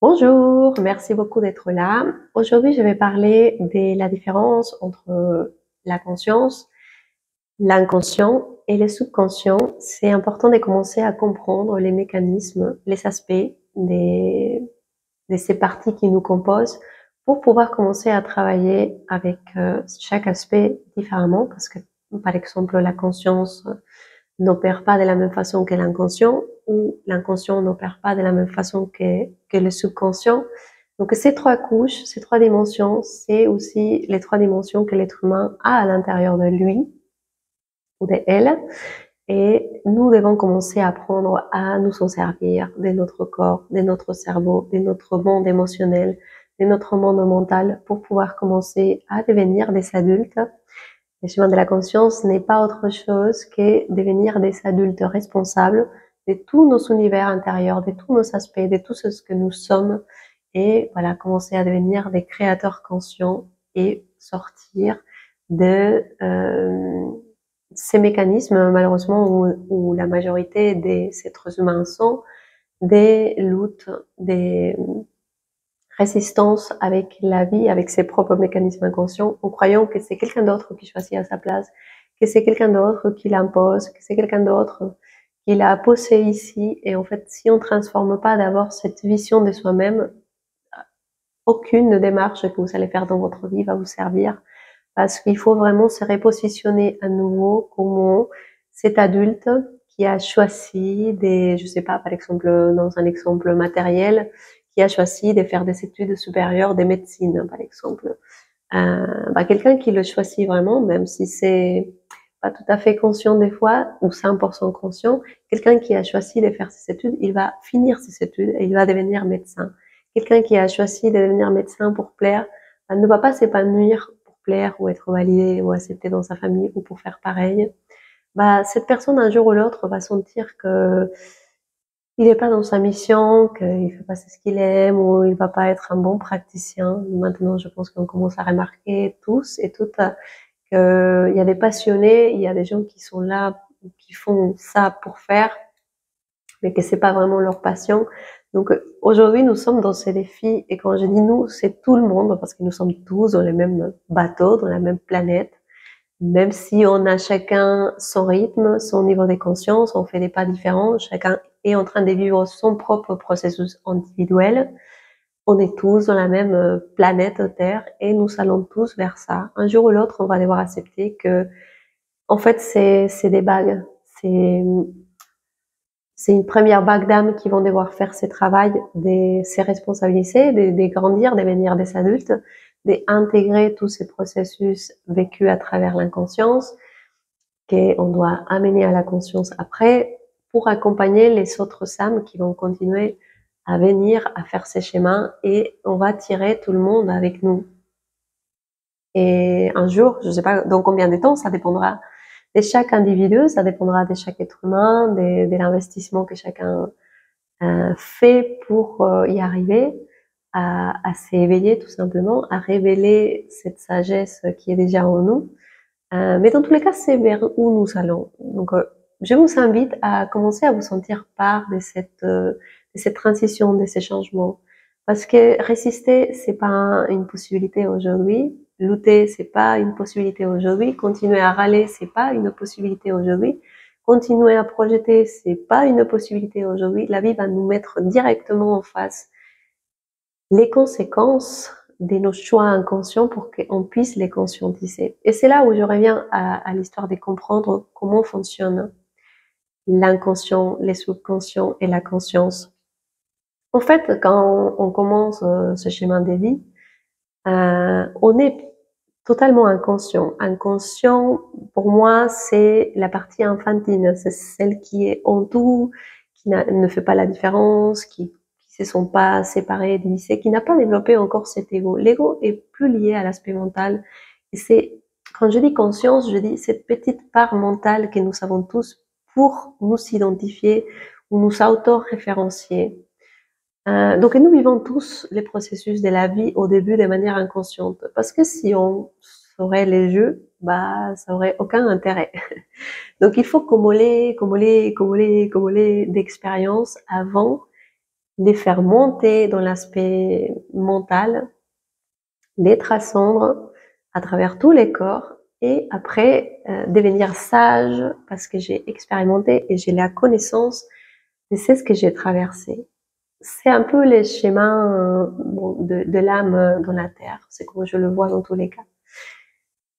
Bonjour, merci beaucoup d'être là. Aujourd'hui, je vais parler de la différence entre la conscience, l'inconscient et le subconscient. C'est important de commencer à comprendre les mécanismes, les aspects de ces parties qui nous composent pour pouvoir commencer à travailler avec chaque aspect différemment parce que, par exemple, la conscience n'opère pas de la même façon que l'inconscient ou l'inconscient n'opère pas de la même façon que le subconscient. Donc ces trois couches, ces trois dimensions, c'est aussi les trois dimensions que l'être humain a à l'intérieur de lui ou de elle. Et nous devons commencer à apprendre à nous en servir de notre corps, de notre cerveau, de notre monde émotionnel, de notre monde mental pour pouvoir commencer à devenir des adultes. Le chemin de la conscience n'est pas autre chose que devenir des adultes responsables de tous nos univers intérieurs, de tous nos aspects, de tout ce que nous sommes et voilà, commencer à devenir des créateurs conscients et sortir de ces mécanismes, malheureusement, où la majorité des êtres humains sont, des luttes, des résistance avec la vie, avec ses propres mécanismes inconscients, en croyant que c'est quelqu'un d'autre qui choisit à sa place, que c'est quelqu'un d'autre qui l'impose, que c'est quelqu'un d'autre qui l'a posé ici. Et en fait, si on transforme pas d'abord cette vision de soi-même, aucune démarche que vous allez faire dans votre vie va vous servir, parce qu'il faut vraiment se repositionner à nouveau comme cet adulte qui a choisi des, je sais pas, par exemple, dans un exemple matériel, qui a choisi de faire des études supérieures de médecine, par exemple. Quelqu'un qui le choisit vraiment, même si c'est pas tout à fait conscient des fois, ou 100% conscient, quelqu'un qui a choisi de faire ses études, il va finir ses études et il va devenir médecin. Quelqu'un qui a choisi de devenir médecin pour plaire, ne va pas s'épanouir pour plaire ou être validé ou accepté dans sa famille ou pour faire pareil. Cette personne, un jour ou l'autre, va sentir que il n'est pas dans sa mission, qu'il fait pas ce qu'il aime ou il va pas être un bon praticien. Maintenant, je pense qu'on commence à remarquer tous et toutes qu'il y a des passionnés, il y a des gens qui sont là, qui font ça pour faire, mais que c'est pas vraiment leur passion. Donc aujourd'hui, nous sommes dans ces défis et quand je dis nous, c'est tout le monde parce que nous sommes tous dans le même bateau, dans la même planète. Même si on a chacun son rythme, son niveau de conscience, on fait des pas différents, chacun est en train de vivre son propre processus individuel. On est tous dans la même planète Terre et nous allons tous vers ça. Un jour ou l'autre, on va devoir accepter que, en fait, c'est des vagues. C'est une première vague d'âmes qui vont devoir faire ce travail, de se responsabiliser, de grandir, de devenir des adultes, d'intégrer tous ces processus vécus à travers l'inconscience, qu'on doit amener à la conscience après pour accompagner les autres âmes qui vont continuer à venir, à faire ces schémas et on va tirer tout le monde avec nous. Et un jour, je ne sais pas dans combien de temps, ça dépendra de chaque individu, ça dépendra de chaque être humain, de l'investissement que chacun fait pour y arriver, à s'éveiller tout simplement, à révéler cette sagesse qui est déjà en nous. Mais dans tous les cas, c'est vers où nous allons. Donc, je vous invite à commencer à vous sentir part de cette transition, de ces changements. Parce que résister, c'est pas une possibilité aujourd'hui. Lutter, c'est pas une possibilité aujourd'hui. Continuer à râler, c'est pas une possibilité aujourd'hui. Continuer à projeter, c'est pas une possibilité aujourd'hui. La vie va nous mettre directement en face les conséquences de nos choix inconscients pour qu'on puisse les conscientiser. Et c'est là où je reviens à l'histoire de comprendre comment fonctionne l'inconscient, les subconscients et la conscience. En fait, quand on commence ce chemin de vie, on est totalement inconscient. Inconscient, pour moi, c'est la partie infantile, c'est celle qui est en tout, qui ne fait pas la différence, qui se sont pas séparés, divisés, qui n'a pas développé encore cet ego. L'ego est plus lié à l'aspect mental. Et c'est, quand je dis conscience, je dis cette petite part mentale que nous avons tous pour nous identifier ou nous auto-référencier. Donc nous vivons tous les processus de la vie au début de manière inconsciente. Parce que si on saurait les jeux, ça aurait aucun intérêt. Donc il faut cumuler d'expériences avant les faire monter dans l'aspect mental, les transcendre à travers tous les corps et après devenir sage parce que j'ai expérimenté et j'ai la connaissance de ce que j'ai traversé. C'est un peu les schémas de l'âme dans la terre, c'est comme je le vois dans tous les cas.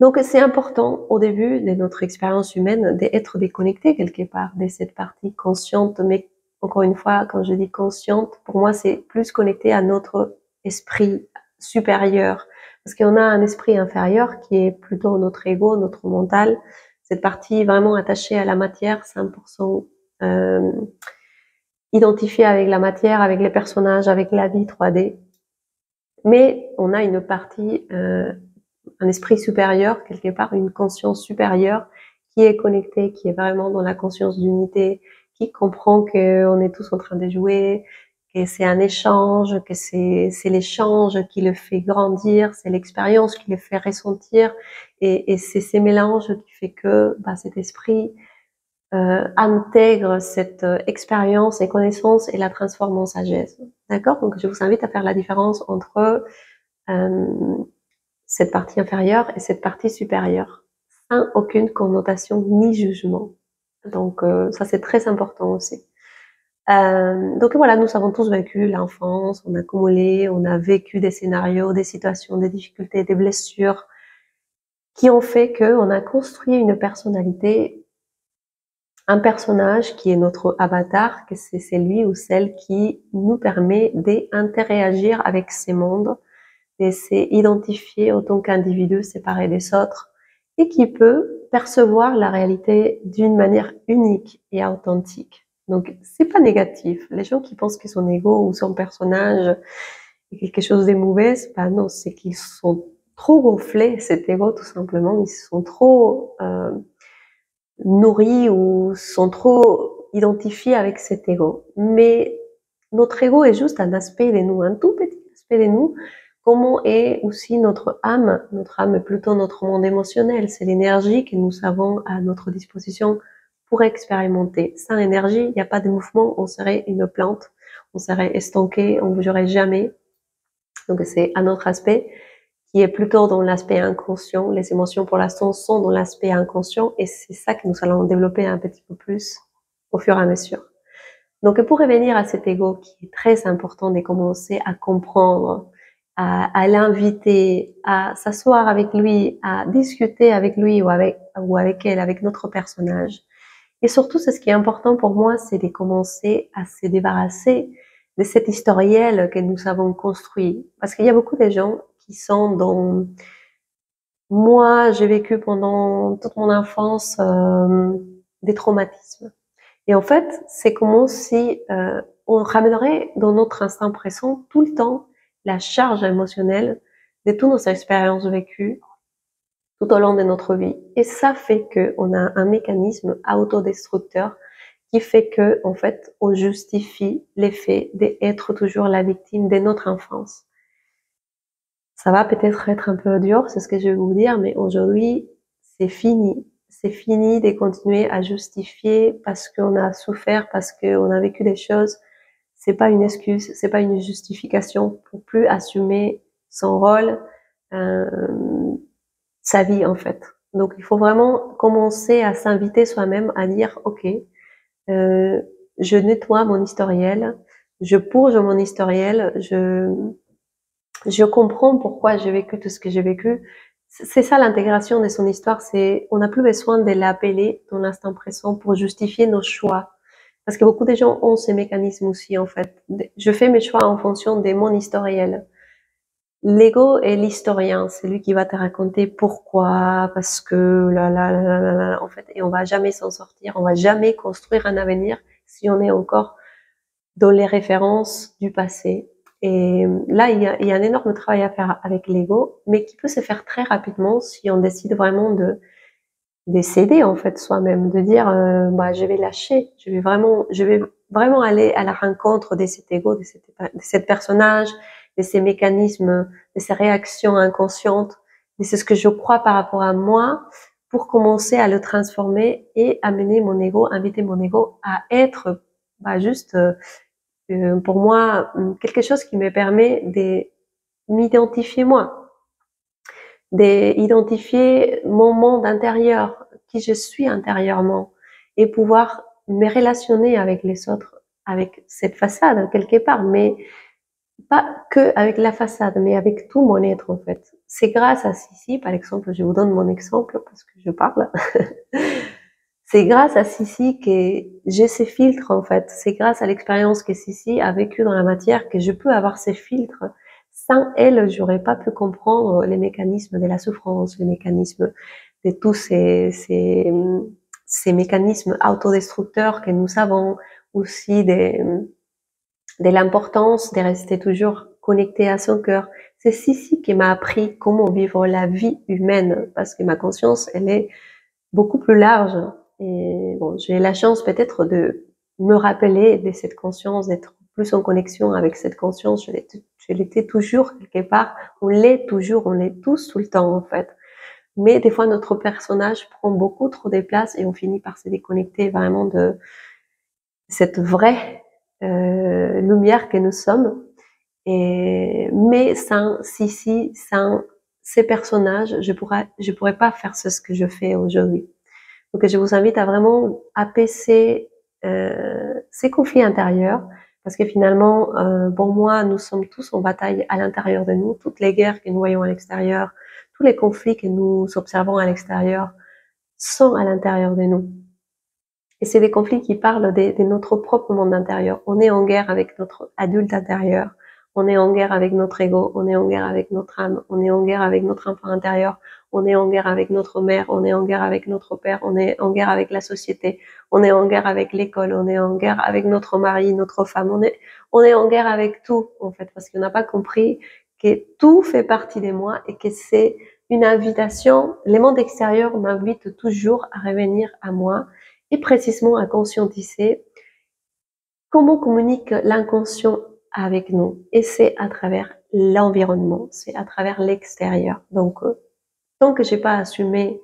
Donc c'est important au début de notre expérience humaine d'être déconnecté quelque part de cette partie consciente, mais encore une fois, quand je dis consciente, pour moi c'est plus connecté à notre esprit supérieur, parce qu'on a un esprit inférieur qui est plutôt notre ego, notre mental, cette partie vraiment attachée à la matière, 100% identifiée avec la matière, avec les personnages, avec la vie 3D. Mais on a une partie un esprit supérieur, quelque part, une conscience supérieure qui est connectée, qui est vraiment dans la conscience d'unité, qui comprend qu'on est tous en train de jouer, que c'est un échange, que c'est l'échange qui le fait grandir, c'est l'expérience qui le fait ressentir, et c'est ces mélanges qui fait que cet esprit intègre cette expérience et connaissance et la transforme en sagesse. D'accord? Donc je vous invite à faire la différence entre cette partie inférieure et cette partie supérieure, sans aucune connotation ni jugement. Donc ça c'est très important aussi. Donc voilà, nous avons tous vécu l'enfance, on a accumulé, on a vécu des scénarios, des situations, des difficultés, des blessures qui ont fait qu'on a construit une personnalité, un personnage qui est notre avatar, que c'est lui ou celle qui nous permet d'interagir avec ces mondes, et c'est identifié en tant qu'individu séparé des autres et qui peut percevoir la réalité d'une manière unique et authentique. Donc, c'est pas négatif. Les gens qui pensent que son ego ou son personnage est quelque chose de mauvais, non, c'est qu'ils sont trop gonflés, cet ego, tout simplement. Ils sont trop nourris ou sont trop identifiés avec cet ego. Mais notre ego est juste un aspect de nous, un tout petit aspect de nous. Comment est aussi notre âme? Notre âme est plutôt notre monde émotionnel. C'est l'énergie que nous avons à notre disposition pour expérimenter. Sans énergie, il n'y a pas de mouvement. On serait une plante. On serait estanqué. On ne bougerait jamais. Donc c'est un autre aspect qui est plutôt dans l'aspect inconscient. Les émotions, pour l'instant, sont dans l'aspect inconscient et c'est ça que nous allons développer un petit peu plus au fur et à mesure. Donc, pour revenir à cet ego qui est très important de commencer à comprendre, à l'inviter, à s'asseoir avec lui, à discuter avec lui ou avec elle, avec notre personnage. Et surtout, c'est ce qui est important pour moi, c'est de commencer à se débarrasser de cet historiel que nous avons construit. Parce qu'il y a beaucoup de gens qui sont dans... Moi, j'ai vécu pendant toute mon enfance des traumatismes. Et en fait, c'est comme si on ramènerait dans notre instant présent tout le temps la charge émotionnelle de toutes nos expériences vécues tout au long de notre vie. Et ça fait qu'on a un mécanisme autodestructeur qui fait que, en fait, on justifie l'effet d'être toujours la victime de notre enfance. Ça va peut-être être un peu dur, c'est ce que je vais vous dire, mais aujourd'hui, c'est fini. C'est fini de continuer à justifier parce qu'on a souffert, parce qu'on a vécu des choses. C'est pas une excuse, c'est pas une justification pour plus assumer son rôle, sa vie en fait. Donc il faut vraiment commencer à s'inviter soi-même à dire ok, je nettoie mon historiel, je purge mon historiel, je comprends pourquoi j'ai vécu tout ce que j'ai vécu. C'est ça l'intégration de son histoire, c'est on n'a plus besoin de l'appeler dans l'instant présent pour justifier nos choix. Parce que beaucoup de gens ont ces mécanismes aussi en fait. Je fais mes choix en fonction de mon historiel. L'ego est l'historien, c'est lui qui va te raconter pourquoi, parce que en fait, et on va jamais s'en sortir, on va jamais construire un avenir si on est encore dans les références du passé. Et là, il y a un énorme travail à faire avec l'ego, mais qui peut se faire très rapidement si on décide vraiment de s'aider en fait soi-même, de dire je vais lâcher, je vais vraiment aller à la rencontre de cet ego, de cet personnage, de ces mécanismes, de ces réactions inconscientes, de ce que je crois par rapport à moi, pour commencer à le transformer et amener mon ego, inviter mon ego à être juste pour moi, quelque chose qui me permet de m'identifier moi, d'identifier mon monde intérieur, qui je suis intérieurement, et pouvoir me relationner avec les autres, avec cette façade quelque part, mais pas que avec la façade, mais avec tout mon être en fait. C'est grâce à Sissi, par exemple, je vous donne mon exemple parce que je parle. C'est grâce à Sissi que j'ai ces filtres en fait. C'est grâce à l'expérience que Sissi a vécue dans la matière que je peux avoir ces filtres. Sans elle, j'aurais pas pu comprendre les mécanismes de la souffrance, les mécanismes de tous ces mécanismes autodestructeurs que nous avons, aussi de l'importance de rester toujours connecté à son cœur. C'est Sissi qui m'a appris comment vivre la vie humaine, parce que ma conscience, elle est beaucoup plus large. Et bon, j'ai la chance peut-être de me rappeler de cette conscience, d'être plus en connexion avec cette conscience. Je l'étais toujours quelque part. On l'est toujours, on l'est tous tout le temps en fait. Mais des fois, notre personnage prend beaucoup trop de place et on finit par se déconnecter vraiment de cette vraie lumière que nous sommes. Mais sans Sissi, sans ces personnages, je pourrais pas faire ce que je fais aujourd'hui. Donc, je vous invite à vraiment apaiser ces conflits intérieurs, parce que finalement, pour moi, nous sommes tous en bataille à l'intérieur de nous. Toutes les guerres que nous voyons à l'extérieur, tous les conflits que nous observons à l'extérieur sont à l'intérieur de nous. Et c'est des conflits qui parlent de notre propre monde intérieur. On est en guerre avec notre adulte intérieur, on est en guerre avec notre ego, on est en guerre avec notre âme, on est en guerre avec notre enfant intérieur, on est en guerre avec notre mère, on est en guerre avec notre père, on est en guerre avec la société, on est en guerre avec l'école, on est en guerre avec notre mari, notre femme, on est en guerre avec tout, en fait, parce qu'on n'a pas compris que tout fait partie de moi et que c'est une invitation. Les mondes extérieurs m'invitent toujours à revenir à moi, et précisément à conscientiser comment communique l'inconscient avec nous. Et c'est à travers l'environnement, c'est à travers l'extérieur. Donc, tant que j'ai pas assumé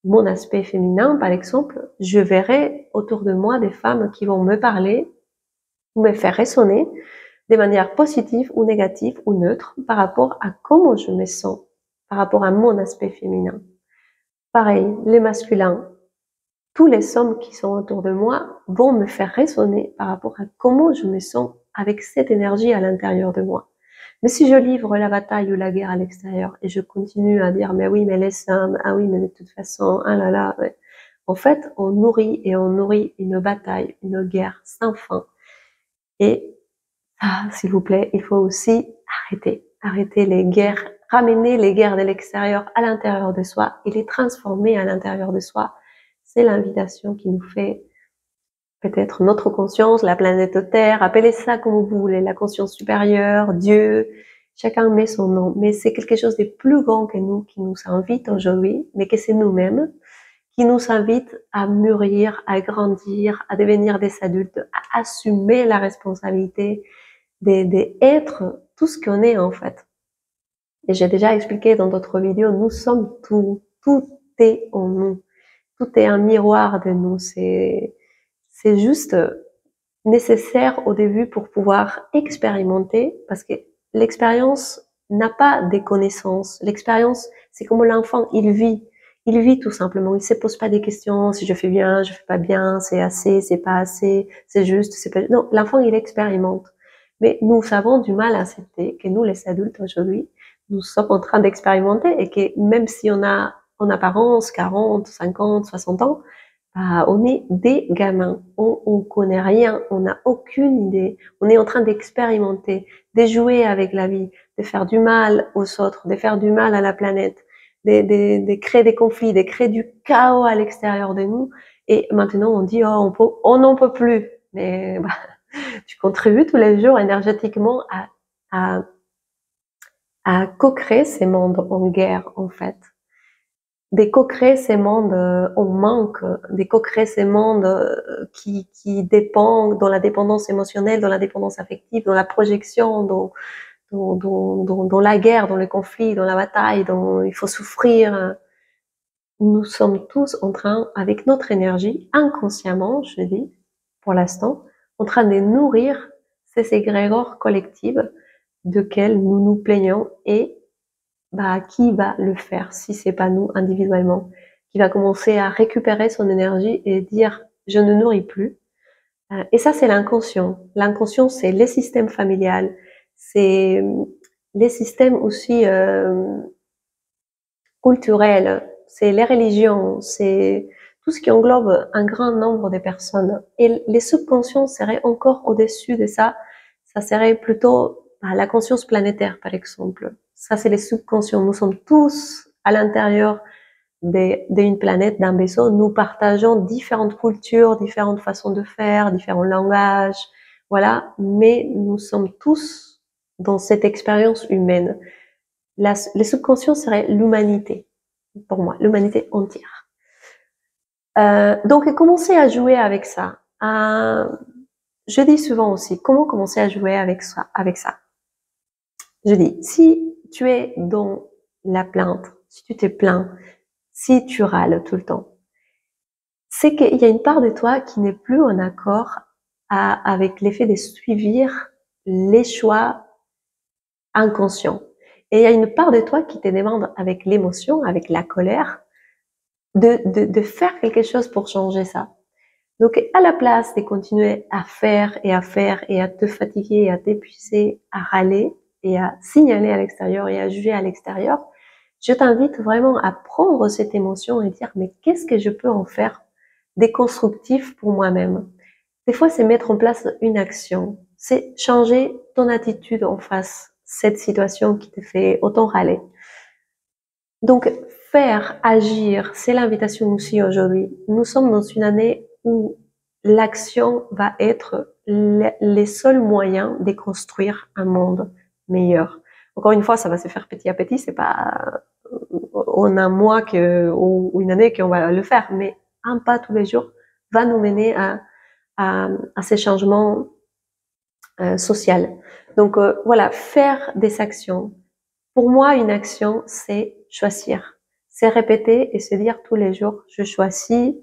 mon aspect féminin, par exemple, je verrai autour de moi des femmes qui vont me parler, me faire résonner de manière positive ou négative ou neutre par rapport à comment je me sens, par rapport à mon aspect féminin. Pareil, les masculins, tous les hommes qui sont autour de moi vont me faire résonner par rapport à comment je me sens avec cette énergie à l'intérieur de moi. Mais si je livre la bataille ou la guerre à l'extérieur et je continue à dire mais oui mais les hommes, ah oui mais de toute façon, ah là là, ouais. En fait on nourrit une bataille, une guerre sans fin. Et s'il vous plaît, il faut aussi arrêter les guerres, ramener les guerres de l'extérieur à l'intérieur de soi et les transformer à l'intérieur de soi. C'est l'invitation qui nous fait peut-être notre conscience, la planète Terre, appelez ça comme vous voulez, la conscience supérieure, Dieu, chacun met son nom, mais c'est quelque chose de plus grand que nous qui nous invite aujourd'hui, mais que c'est nous-mêmes, qui nous invite à mûrir, à grandir, à devenir des adultes, à assumer la responsabilité d'être tout ce qu'on est en fait. Et j'ai déjà expliqué dans d'autres vidéos, nous sommes tout est en nous, tout est un miroir de nous, c'est juste nécessaire au début pour pouvoir expérimenter, parce que l'expérience n'a pas des connaissances. L'expérience, c'est comme l'enfant, il vit tout simplement. Il se pose pas des questions, si je fais bien, je fais pas bien, c'est assez, c'est pas assez, c'est juste, c'est pas... Non, l'enfant, il expérimente. Mais nous avons du mal à accepter que nous, les adultes aujourd'hui, nous sommes en train d'expérimenter et que même si on a en apparence 40, 50, 60 ans, on est des gamins, on connaît rien, on n'a aucune idée, on est en train d'expérimenter, de jouer avec la vie, de faire du mal aux autres, de faire du mal à la planète, de créer des conflits, de créer du chaos à l'extérieur de nous. Et maintenant on dit on n'en peut plus, mais tu contribues tous les jours énergétiquement à, à co-créer ces mondes en guerre en fait. Des co-créer ces mondes en manque, des co-créer ces mondes qui dépendent dans la dépendance émotionnelle, dans la dépendance affective, dans la projection, dans la guerre, dans le conflit, dans la bataille, dans il faut souffrir. Nous sommes tous en train, avec notre énergie, inconsciemment, je dis, pour l'instant, en train de nourrir ces égrégores collectifs desquels nous nous plaignons et qui va le faire si c'est pas nous individuellement, qui va commencer à récupérer son énergie et dire je ne nourris plus. Et ça c'est l'inconscient. L'inconscient c'est les systèmes familiales, c'est les systèmes aussi culturels, c'est les religions, c'est tout ce qui englobe un grand nombre de personnes. Et les subconscients seraient encore au-dessus de ça. Ça serait plutôt la conscience planétaire, par exemple. Ça, c'est les subconscients. Nous sommes tous à l'intérieur d'une planète, d'un vaisseau. Nous partageons différentes cultures, différentes façons de faire, différents langages, voilà. Mais nous sommes tous dans cette expérience humaine. Les subconscients seraient l'humanité, pour moi, l'humanité entière. Donc, commencer à jouer avec ça. Je dis souvent aussi, comment commencer à jouer avec ça. Je dis, si tu es dans la plainte, si tu te plains, si tu râles tout le temps, c'est qu'il y a une part de toi qui n'est plus en accord avec l'effet de suivre les choix inconscients. Et il y a une part de toi qui te demande avec l'émotion, avec la colère, de faire quelque chose pour changer ça. Donc, à la place de continuer à faire et à te fatiguer, à t'épuiser, à râler et à signaler à l'extérieur et à juger à l'extérieur, je t'invite vraiment à prendre cette émotion et dire, mais qu'est-ce que je peux en faire des constructifs pour moi-même? Des fois, c'est mettre en place une action. C'est changer ton attitude en face cette situation qui te fait autant râler. Donc, faire, agir, c'est l'invitation aussi aujourd'hui. Nous sommes dans une année où l'action va être les seuls moyens de construire un monde meilleur. Encore une fois, ça va se faire petit à petit, c'est pas en un mois ou une année qu'on va le faire, mais un pas tous les jours va nous mener à ces changements sociaux. Donc voilà, faire des actions. Pour moi, une action, c'est choisir. C'est répéter et se dire tous les jours, je choisis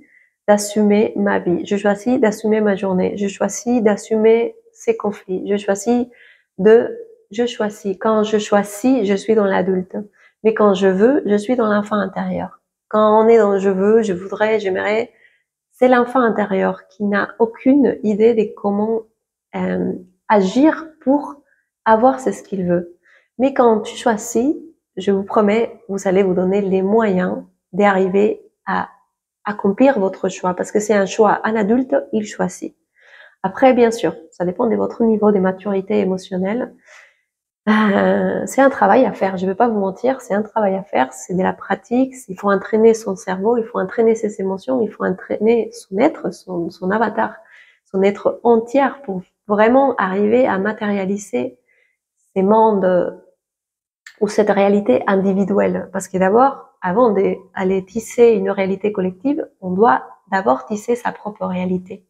d'assumer ma vie, je choisis d'assumer ma journée, je choisis d'assumer ces conflits, je choisis. Quand je choisis, je suis dans l'adulte. Mais quand je veux, je suis dans l'enfant intérieur. Quand on est dans je veux, je voudrais, j'aimerais, c'est l'enfant intérieur qui n'a aucune idée de comment euh, agir pour avoir ce qu'il veut. Mais quand tu choisis, je vous promets, vous allez vous donner les moyens d'arriver à accomplir votre choix, parce que c'est un choix. Un adulte, il choisit. Après, bien sûr, ça dépend de votre niveau de maturité émotionnelle. C'est un travail à faire, je ne vais pas vous mentir, c'est un travail à faire, c'est de la pratique, il faut entraîner son cerveau, il faut entraîner ses émotions, il faut entraîner son être, son avatar, son être entière pour vraiment arriver à matérialiser ces mondes ou cette réalité individuelle. Parce que d'abord, avant d'aller tisser une réalité collective, on doit d'abord tisser sa propre réalité.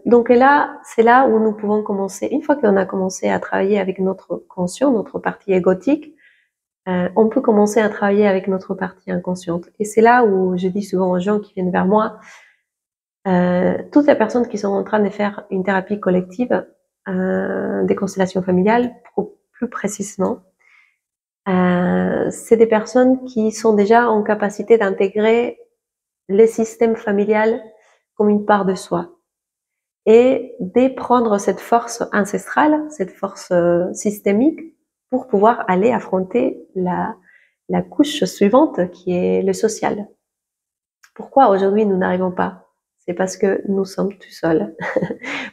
Donc là, c'est là où nous pouvons commencer. Une fois qu'on a commencé à travailler avec notre conscient, notre partie égotique, on peut commencer à travailler avec notre partie inconsciente. Et c'est là où je dis souvent aux gens qui viennent vers moi, toutes les personnes qui sont en train de faire une thérapie collective, des constellations familiales, plus précisément, c'est des personnes qui sont déjà en capacité d'intégrer les systèmes familiales comme une part de soi et de prendre cette force ancestrale, cette force systémique pour pouvoir aller affronter la couche suivante qui est le social. Pourquoi aujourd'hui nous n'arrivons pas? C'est parce que nous sommes tout seuls.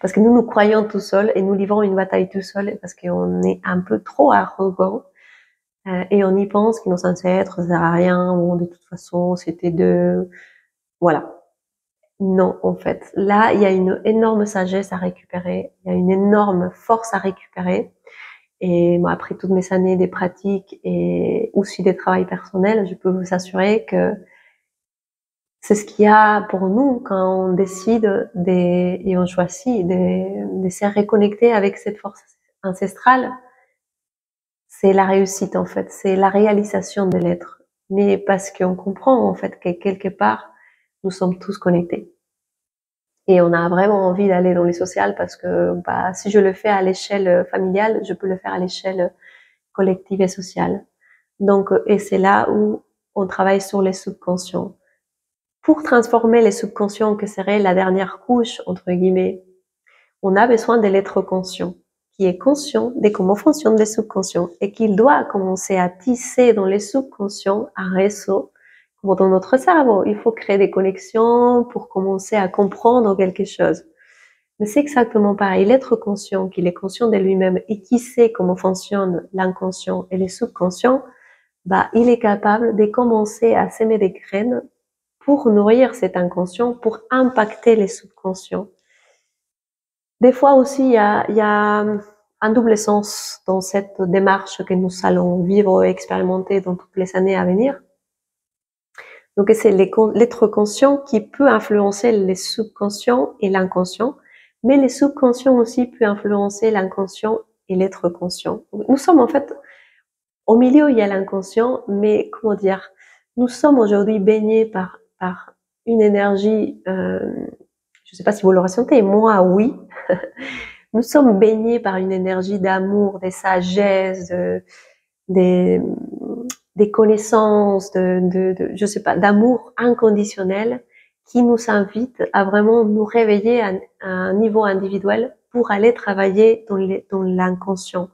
Parce que nous croyons tout seuls et nous livrons une bataille tout seuls parce qu'on est un peu trop arrogant et on y pense que nos ancêtres ça sert à rien ou de toute façon c'était de... Voilà. Non, en fait. Là, il y a une énorme sagesse à récupérer. Il y a une énorme force à récupérer. Et moi, après toutes mes années des pratiques et aussi des travails personnels, je peux vous assurer que c'est ce qu'il y a pour nous quand on décide et on choisit de se reconnecter avec cette force ancestrale. C'est la réussite, en fait. C'est la réalisation de l'être. Mais parce qu'on comprend, en fait, que quelque part, nous sommes tous connectés. Et on a vraiment envie d'aller dans les sociales parce que si je le fais à l'échelle familiale, je peux le faire à l'échelle collective et sociale. Donc, et c'est là où on travaille sur les subconscients. Pour transformer les subconscients, que serait la dernière couche, entre guillemets, on a besoin de l'être conscient, qui est conscient de comment fonctionnent les subconscients et qu'il doit commencer à tisser dans les subconscients un réseau, comme dans notre cerveau. Il faut créer des connexions pour commencer à comprendre quelque chose. Mais c'est exactement pareil. L'être conscient, qu'il est conscient de lui-même et qui sait comment fonctionne l'inconscient et les subconscients, il est capable de commencer à semer des graines pour nourrir cet inconscient, pour impacter les subconscients. Des fois aussi, il y a un double sens dans cette démarche que nous allons vivre et expérimenter dans toutes les années à venir. Donc, c'est l'être conscient qui peut influencer les subconscients et l'inconscient, mais les subconscients aussi peuvent influencer l'inconscient et l'être conscient. Nous sommes en fait, au milieu, il y a l'inconscient, mais comment dire, nous sommes aujourd'hui baignés par une énergie, je ne sais pas si vous le ressentez, moi oui. Nous sommes baignés par une énergie d'amour, de sagesse, des connaissances, je sais pas, d'amour inconditionnel qui nous invite à vraiment nous réveiller à un niveau individuel pour aller travailler dans l'inconscient.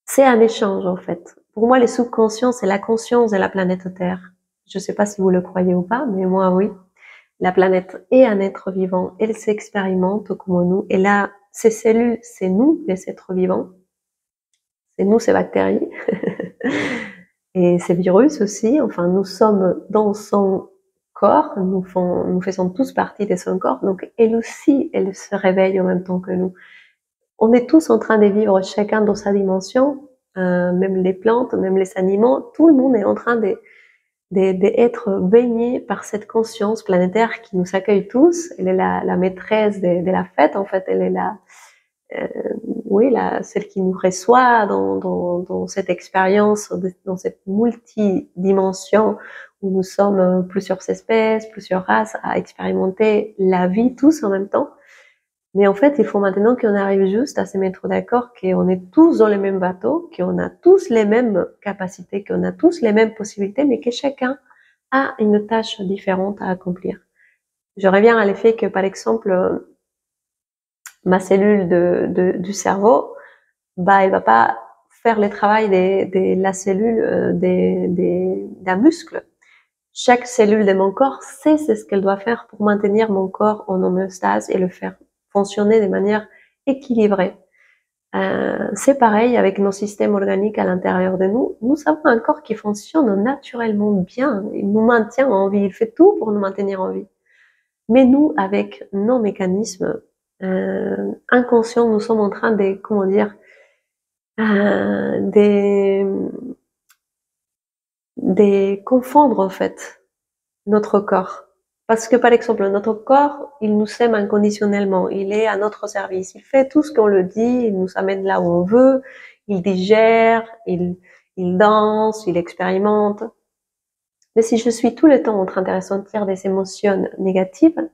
C'est un échange en fait. Pour moi, les subconscients, c'est la conscience de la planète Terre. Je ne sais pas si vous le croyez ou pas, mais moi oui. La planète est un être vivant, elle s'expérimente comme nous, et là, ces cellules, c'est nous, les êtres vivants, c'est nous, ces bactéries, et ces virus aussi, enfin, nous sommes dans son corps, nous faisons tous partie de son corps, donc elle aussi, elle se réveille en même temps que nous. On est tous en train de vivre chacun dans sa dimension, même les plantes, même les animaux, tout le monde est en train d'être baigné par cette conscience planétaire qui nous accueille tous. Elle est la maîtresse de la fête, en fait. Elle est celle qui nous reçoit dans cette expérience, dans cette multidimension où nous sommes plusieurs espèces, plusieurs races à expérimenter la vie tous en même temps. Mais en fait, il faut maintenant qu'on arrive juste à se mettre d'accord qu'on est tous dans le même bateau, qu'on a tous les mêmes capacités, qu'on a tous les mêmes possibilités, mais que chacun a une tâche différente à accomplir. Je reviens à l'effet que, par exemple, ma cellule du cerveau, elle va pas faire le travail de la cellule d'un muscle. Chaque cellule de mon corps sait ce qu'elle doit faire pour maintenir mon corps en homéostase et le faire fonctionner de manière équilibrée. C'est pareil avec nos systèmes organiques à l'intérieur de nous. Nous avons un corps qui fonctionne naturellement bien. Il nous maintient en vie. Il fait tout pour nous maintenir en vie. Mais nous, avec nos mécanismes inconscients, nous sommes en train de, comment dire, de confondre en fait notre corps. Parce que par exemple, notre corps, il nous aime inconditionnellement, il est à notre service, il fait tout ce qu'on le dit, il nous amène là où on veut, il digère, il danse, il expérimente. Mais si je suis tout le temps en train de ressentir des émotions négatives,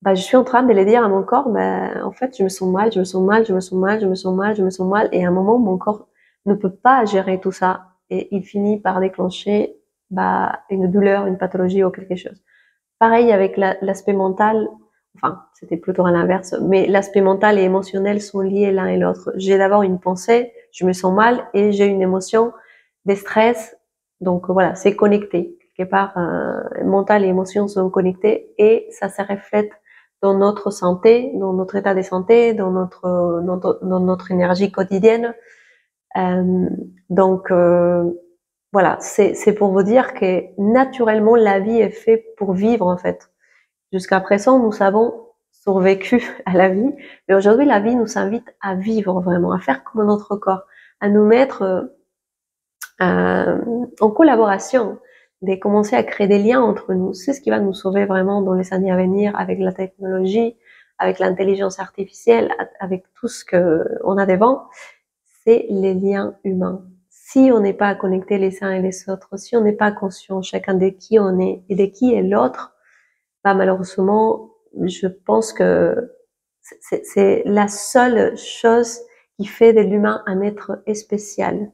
je suis en train de les dire à mon corps, en fait, je me sens mal, je me sens mal, je me sens mal, je me sens mal, je me sens mal, et à un moment, mon corps ne peut pas gérer tout ça, et il finit par déclencher une douleur, une pathologie ou quelque chose. Pareil avec l'aspect mental, enfin, c'était plutôt à l'inverse, mais l'aspect mental et émotionnel sont liés l'un et l'autre. J'ai d'abord une pensée, je me sens mal, et j'ai une émotion, des stress, donc voilà, c'est connecté. Quelque part, mental et émotion sont connectés, et ça se reflète dans notre santé, dans notre état de santé, dans notre énergie quotidienne. Donc, voilà, c'est pour vous dire que naturellement, la vie est faite pour vivre en fait. Jusqu'à présent, nous avons survécu à la vie, mais aujourd'hui, la vie nous invite à vivre vraiment, à faire comme notre corps, à nous mettre en collaboration, de commencer à créer des liens entre nous. C'est ce qui va nous sauver vraiment dans les années à venir avec la technologie, avec l'intelligence artificielle, avec tout ce qu'on a devant. C'est les liens humains. Si on n'est pas connectés les uns et les autres, si on n'est pas conscient chacun de qui on est et de qui est l'autre, malheureusement, je pense que c'est la seule chose qui fait de l'humain un être spécial.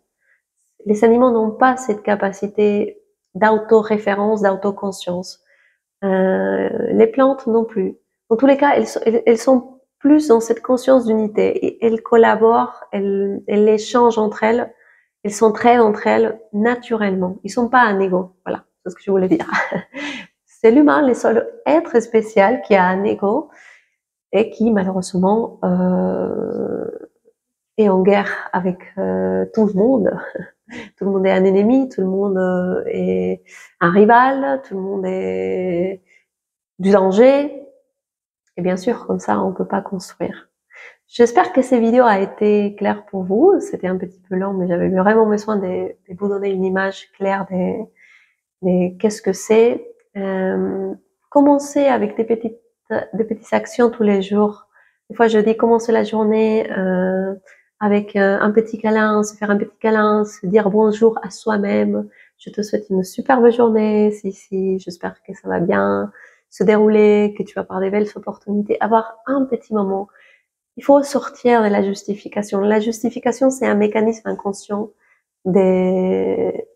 Les animaux n'ont pas cette capacité d'autoréférence, d'autoconscience. Les plantes non plus. Dans tous les cas, elles sont plus dans cette conscience d'unité. Et elles collaborent, elles échangent entre elles, elles s'entraident entre elles naturellement. Ils sont pas un ego. Voilà, c'est ce que je voulais dire. C'est l'humain, le seul être spécial qui a un ego et qui malheureusement est en guerre avec tout le monde. Tout le monde est un ennemi, tout le monde est un rival, tout le monde est du danger. Et bien sûr, comme ça, on peut pas construire. J'espère que cette vidéo a été claire pour vous. C'était un petit peu lent, mais j'avais vraiment besoin de vous donner une image claire de qu'est-ce que c'est. Commencez avec des petites actions tous les jours. Des fois, je dis commencer la journée avec un petit câlin, se faire un petit câlin, se dire bonjour à soi-même. Je te souhaite une superbe journée. Si, j'espère que ça va bien se dérouler, que tu vas avoir des belles opportunités. Avoir un petit moment. Il faut sortir de la justification. La justification, c'est un mécanisme inconscient des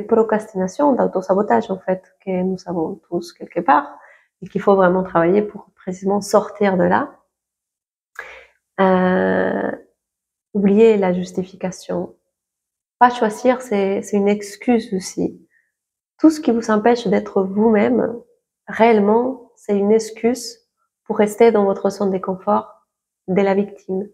procrastinations, d'autosabotage en fait, que nous avons tous quelque part, et qu'il faut vraiment travailler pour précisément sortir de là. Oublier la justification. Pas choisir, c'est une excuse aussi. Tout ce qui vous empêche d'être vous-même, réellement, c'est une excuse pour rester dans votre zone de confort de la victime.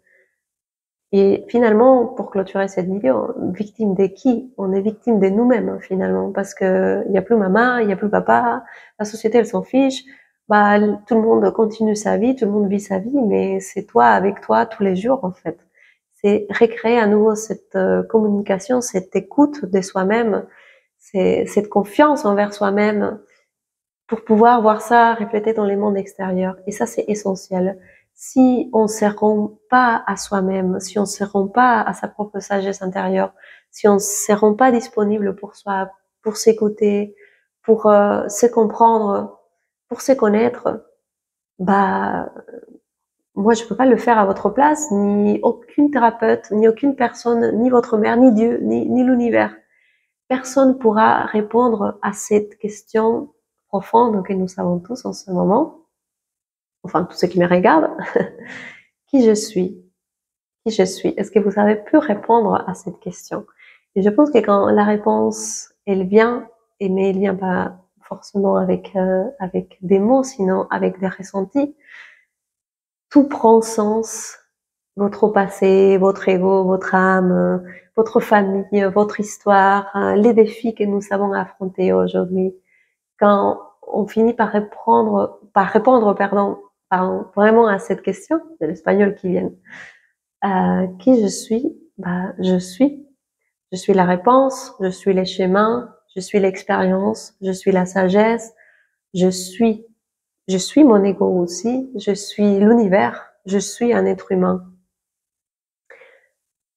Et finalement, pour clôturer cette vidéo, victime de qui? On est victime de nous-mêmes, finalement, parce que il y a plus maman, il y a plus papa, la société, elle s'en fiche, bah, tout le monde continue sa vie, tout le monde vit sa vie, mais c'est toi avec toi tous les jours, en fait. C'est recréer à nouveau cette communication, cette écoute de soi-même, c'est cette confiance envers soi-même pour pouvoir voir ça reflété dans les mondes extérieurs. Et ça, c'est essentiel. Si on ne se rend pas à soi-même, si on ne se rend pas à sa propre sagesse intérieure, si on ne se rend pas disponible pour soi, pour s'écouter, pour se comprendre, pour se connaître, bah, moi, je peux pas le faire à votre place, ni aucune thérapeute, ni aucune personne, ni votre mère, ni Dieu, ni l'univers. Personne pourra répondre à cette question profonde que nous savons tous en ce moment, enfin tous ceux qui me regardent, qui je suis? Qui je suis? Est-ce que vous avez pu répondre à cette question? Et je pense que quand la réponse, elle vient, mais elle vient pas forcément avec des mots, sinon avec des ressentis, tout prend sens. Votre passé, votre ego, votre âme, votre famille, votre histoire, les défis que nous avons affrontés aujourd'hui. Quand on finit par répondre, pardon, vraiment à cette question, c'est l'espagnol qui vient. Qui je suis? Bah, je suis. Je suis la réponse, je suis les chemins, je suis l'expérience, je suis la sagesse, je suis mon ego aussi, je suis l'univers, je suis un être humain.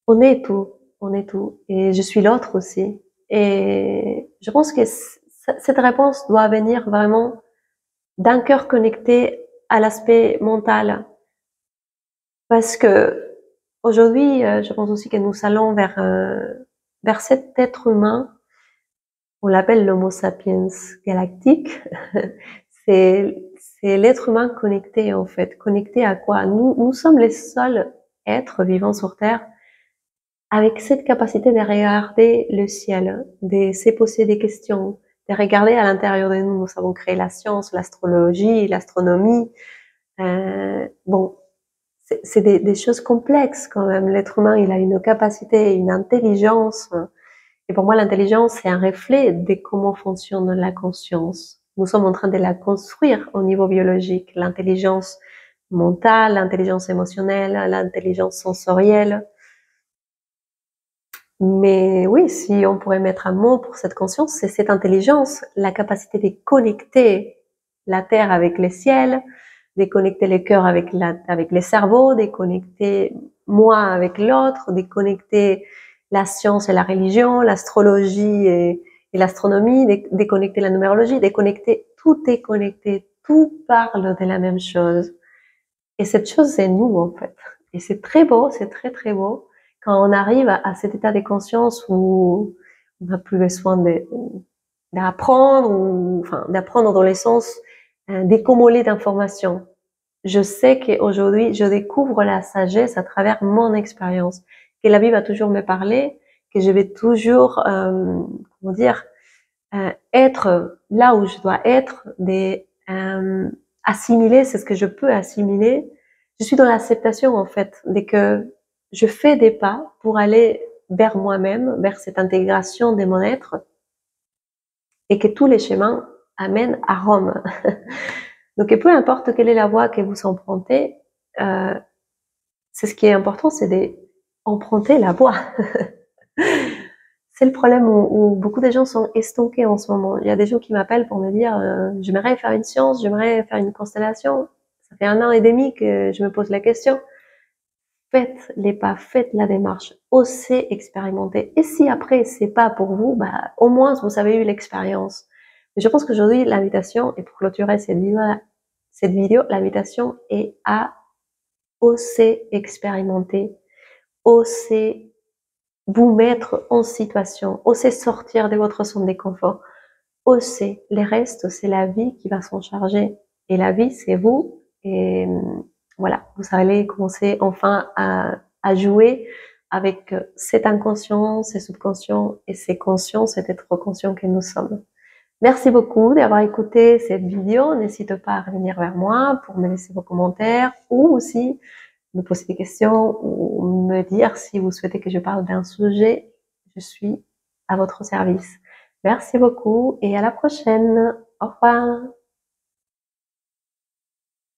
On est tout, et je suis l'autre aussi. Et je pense que cette réponse doit venir vraiment d'un cœur connecté à l'aspect mental, parce que aujourd'hui, je pense aussi que nous allons vers cet être humain, on l'appelle l'Homo sapiens galactique. C'est l'être humain connecté en fait. Connecté à quoi? Nous sommes les seuls êtres vivants sur Terre avec cette capacité de regarder le ciel, de se poser des questions, de regarder à l'intérieur de nous. Nous avons créé la science, l'astrologie, l'astronomie. Bon, c'est des choses complexes quand même. L'être humain, il a une capacité, une intelligence. Et pour moi, l'intelligence, c'est un reflet de comment fonctionne la conscience. Nous sommes en train de la construire au niveau biologique. L'intelligence mentale, l'intelligence émotionnelle, l'intelligence sensorielle. Mais oui, si on pourrait mettre un mot pour cette conscience, c'est cette intelligence, la capacité de connecter la terre avec le ciel, de connecter le cœur avec les cerveaux, de connecter moi avec l'autre, de connecter la science et la religion, l'astrologie et l'astronomie, de connecter la numérologie, de connecter, tout est connecté, tout parle de la même chose. Et cette chose, c'est nous, en fait. Et c'est très beau, c'est très, très beau quand on arrive à cet état de conscience où on n'a plus besoin d'apprendre, ou, enfin, d'apprendre dans le sens d'écomoler d'informations. Je sais qu'aujourd'hui, je découvre la sagesse à travers mon expérience, que la vie va toujours me parler, que je vais toujours, comment dire, être là où je dois être, assimiler, c'est ce que je peux assimiler. Je suis dans l'acceptation, en fait, dès que je fais des pas pour aller vers moi-même, vers cette intégration de mon être, et que tous les chemins amènent à Rome. Donc, peu importe quelle est la voie que vous empruntez, euh, c'est ce qui est important, c'est d'emprunter la voie. C'est le problème où beaucoup de gens sont estonkés en ce moment. Il y a des gens qui m'appellent pour me dire j'aimerais faire une science, j'aimerais faire une constellation. Ça fait 1 an et demi que je me pose la question. Faites les pas, faites la démarche, osez expérimenter. Et si après c'est pas pour vous, bah au moins vous avez eu l'expérience. Mais je pense qu'aujourd'hui l'invitation, et pour clôturer cette vidéo, l'invitation est à oser expérimenter, oser vous mettre en situation, osez sortir de votre zone de confort, osez. Les restes, c'est la vie qui va s'en charger. Et la vie, c'est vous. Et voilà, vous allez commencer enfin à jouer avec cet inconscient, ces subconscients et ces conscients, cet être conscient que nous sommes. Merci beaucoup d'avoir écouté cette vidéo. N'hésitez pas à revenir vers moi pour me laisser vos commentaires ou aussi me poser des questions ou me dire si vous souhaitez que je parle d'un sujet. Je suis à votre service. Merci beaucoup et à la prochaine. Au revoir.